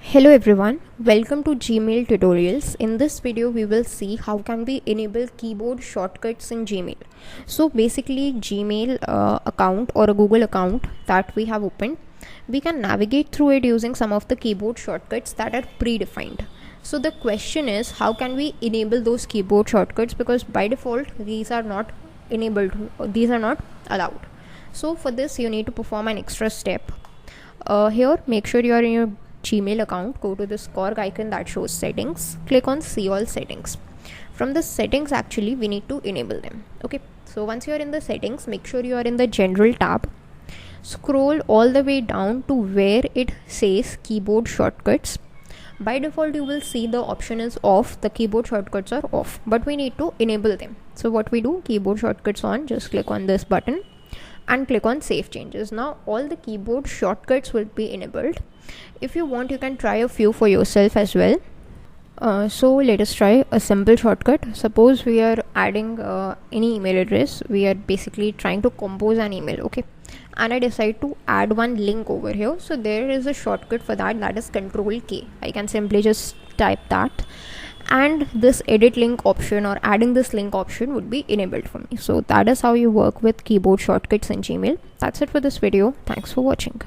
Hello everyone, welcome to Gmail tutorials. In this video we will see how can we enable keyboard shortcuts in Gmail. So basically Gmail account or a Google account that we have opened, we can navigate through it using some of the keyboard shortcuts that are predefined. So the question is, how can we enable those keyboard shortcuts, because by default these are not enabled, these are not allowed. So for this you need to perform an extra step. Here make sure you are in your Gmail account, go to this cork icon that shows settings, click on see all settings. From the settings actually we need to enable them. Okay, so once you are in the settings, make sure you are in the general tab, scroll all the way down to where it says keyboard shortcuts. By default you will see the option is off, the keyboard shortcuts are off, but we need to enable them. So what we do, keyboard shortcuts on, just click on this button and click on save changes. Now all the keyboard shortcuts will be enabled. If you want, you can try a few for yourself as well. So let us try a simple shortcut. Suppose we are adding any email address, we are basically trying to compose an email, okay, and I decide to add one link over here. So there is a shortcut for that, that is Control K. I can simply just type that, and this edit link option or adding this link option would be enabled for me. So that is how you work with keyboard shortcuts in Gmail. That's it for this video. Thanks for watching.